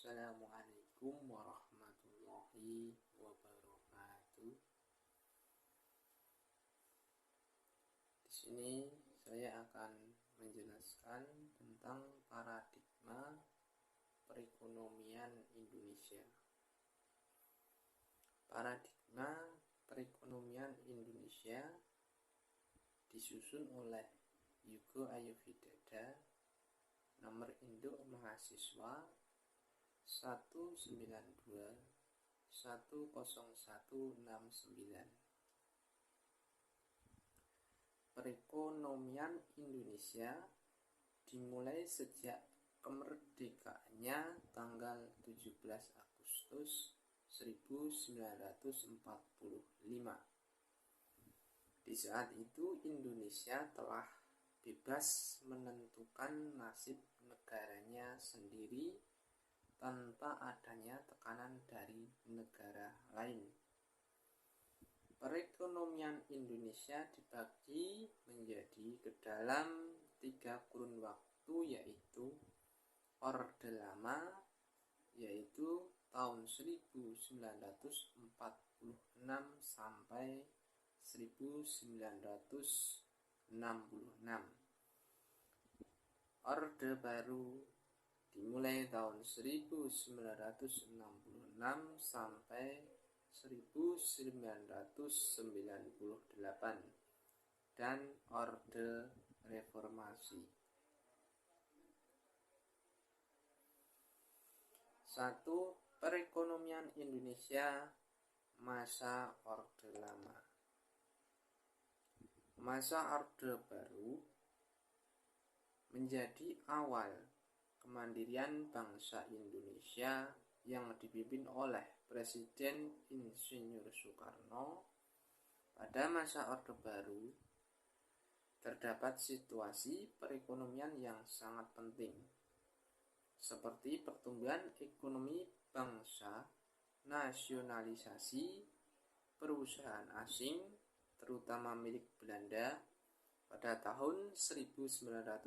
Assalamualaikum warahmatullahi wabarakatuh. Di sini saya akan menjelaskan tentang paradigma perekonomian Indonesia. Paradigma perekonomian Indonesia disusun oleh Yugo Ayodhidada, nomor induk mahasiswa 192-10169. Perekonomian Indonesia dimulai sejak kemerdekaannya tanggal 17 Agustus 1945. Di saat itu Indonesia telah bebas menentukan nasib negaranya sendiri tanpa adanya tekanan dari negara lain. Perekonomian Indonesia dibagi menjadi ke dalam 3 kurun waktu, yaitu Orde Lama, yaitu tahun 1946 sampai 1966. Orde Baru dimulai tahun 1966 sampai 1998, dan Orde Reformasi. 1. Perekonomian Indonesia masa Orde Lama. Masa Orde Baru menjadi awal kemandirian bangsa Indonesia yang dipimpin oleh Presiden Insinyur Soekarno. Pada masa Orde Baru terdapat situasi perekonomian yang sangat penting, seperti pertumbuhan ekonomi bangsa, nasionalisasi perusahaan asing, terutama milik Belanda pada tahun 1951,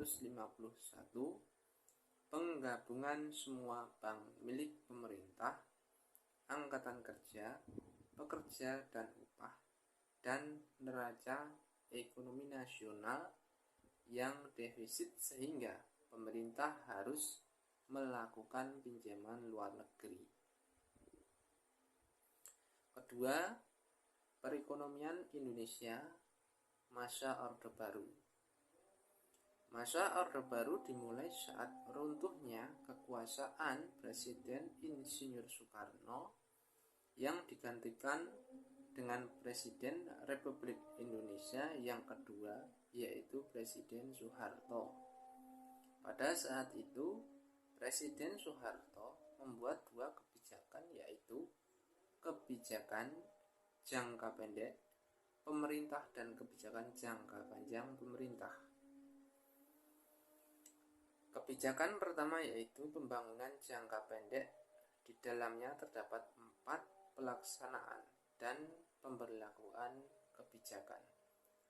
penggabungan semua bank milik pemerintah, angkatan kerja, pekerja dan upah, dan neraca ekonomi nasional yang defisit sehingga pemerintah harus melakukan pinjaman luar negeri. Kedua, perekonomian Indonesia masa Orde Baru. Masa Orde Baru dimulai saat runtuhnya kekuasaan Presiden Insinyur Soekarno yang digantikan dengan Presiden Republik Indonesia yang kedua, yaitu Presiden Soeharto. Pada saat itu, Presiden Soeharto membuat 2 kebijakan, yaitu kebijakan jangka pendek pemerintah dan kebijakan jangka panjang pemerintah. Kebijakan pertama yaitu pembangunan jangka pendek. Di dalamnya terdapat 4 pelaksanaan dan pemberlakuan kebijakan,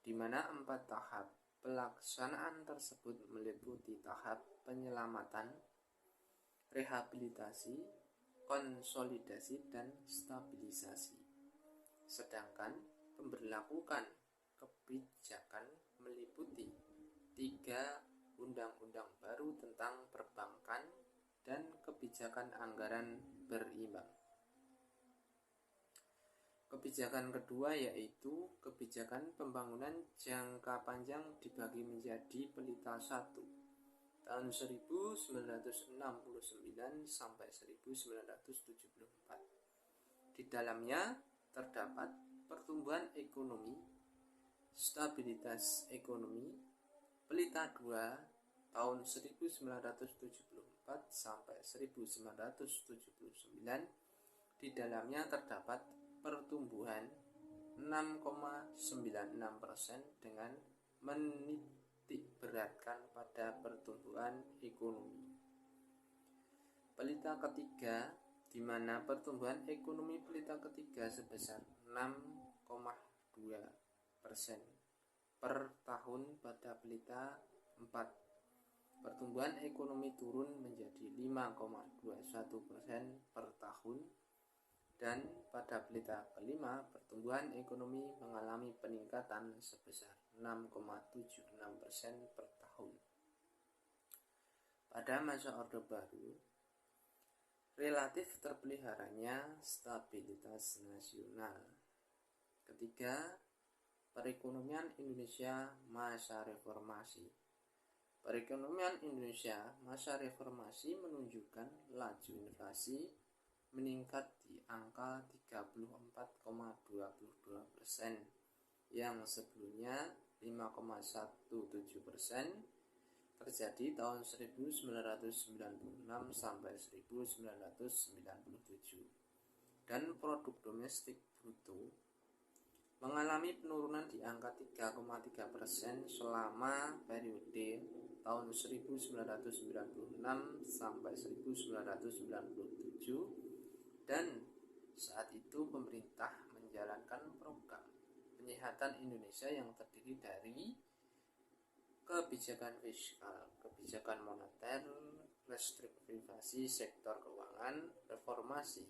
di mana 4 tahap pelaksanaan tersebut meliputi tahap penyelamatan, rehabilitasi, konsolidasi, dan stabilisasi. Sedangkan pemberlakuan kebijakan meliputi 3 undang-undang baru tentang perbankan dan kebijakan anggaran berimbang. Kebijakan kedua yaitu kebijakan pembangunan jangka panjang dibagi menjadi pelita 1 tahun 1969 sampai 1974. Di dalamnya terdapat pertumbuhan ekonomi, stabilitas ekonomi. Pelita 2 tahun 1974 sampai 1979, di dalamnya terdapat pertumbuhan 6,96% dengan menitik beratkan pada pertumbuhan ekonomi. Pelita ketiga, di mana pertumbuhan ekonomi pelita ketiga sebesar 6,2% per tahun pada pelita 4. pertumbuhan ekonomi turun menjadi 5,21% per tahun, dan pada pelita kelima pertumbuhan ekonomi mengalami peningkatan sebesar 6,76% per tahun. Pada masa Orde Baru, relatif terpeliharanya stabilitas nasional. Ketiga, perekonomian Indonesia masa reformasi. Perekonomian Indonesia masa reformasi menunjukkan laju inflasi meningkat di angka 34,22% yang sebelumnya 5,17% terjadi tahun 1996 sampai 1997, dan produk domestik bruto mengalami penurunan di angka 3,3% selama periode tahun 1996 sampai 1997, dan saat itu pemerintah menjalankan program penyehatan Indonesia yang terdiri dari kebijakan fiskal, kebijakan moneter, restrukturisasi sektor keuangan, reformasi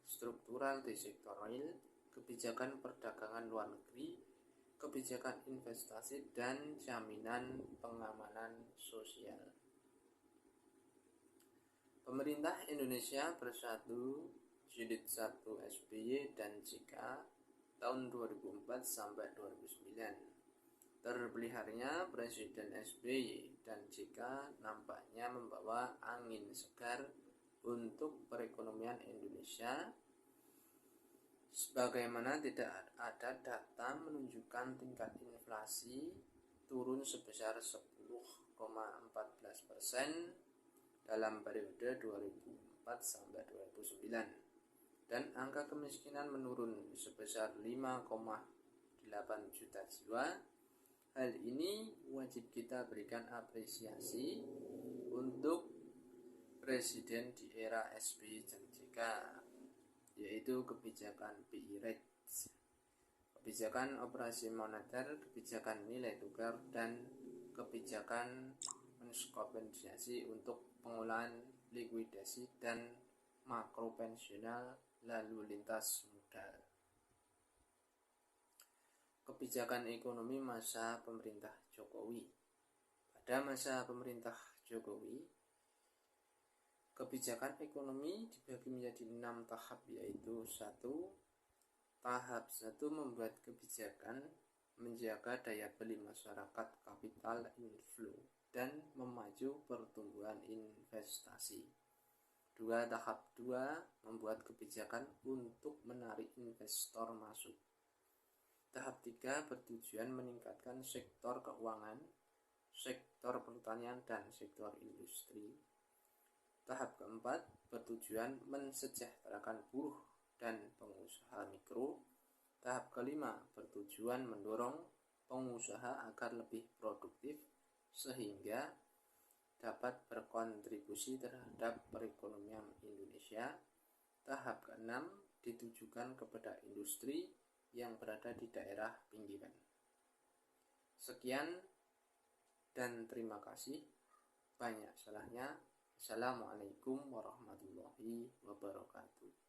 struktural di sektor real, kebijakan perdagangan luar negeri, kebijakan investasi, dan jaminan pengamanan sosial. Pemerintah Indonesia Bersatu Jilid 1 SBY dan JK tahun 2004 sampai 2009. Terpeliharnya Presiden SBY dan JK nampaknya membawa angin segar untuk perekonomian Indonesia, sebagaimana tidak ada data menunjukkan tingkat inflasi turun sebesar 10,14% dalam periode 2004 sampai 2009, dan angka kemiskinan menurun sebesar 5,8 juta jiwa. Hal ini wajib kita berikan apresiasi untuk Presiden di era SBY dan JK, yaitu kebijakan BI Rate, kebijakan operasi moneter, kebijakan nilai tukar, dan kebijakan menskompensasi untuk pengolahan likuidasi dan makropensional lalu lintas modal. Kebijakan ekonomi masa pemerintah Jokowi. Pada masa pemerintah Jokowi, kebijakan ekonomi dibagi menjadi 6 tahap, yaitu 1. Tahap 1 membuat kebijakan menjaga daya beli masyarakat capital inflow dan memacu pertumbuhan investasi. 2. Tahap 2 membuat kebijakan untuk menarik investor masuk. Tahap 3 bertujuan meningkatkan sektor keuangan, sektor pertanian, dan sektor industri. Tahap keempat bertujuan mensejahterakan buruh dan pengusaha mikro. Tahap kelima bertujuan mendorong pengusaha agar lebih produktif sehingga dapat berkontribusi terhadap perekonomian Indonesia. Tahap keenam ditujukan kepada industri yang berada di daerah pinggiran. Sekian dan terima kasih. Banyak salahnya. Assalamualaikum warahmatullahi wabarakatuh.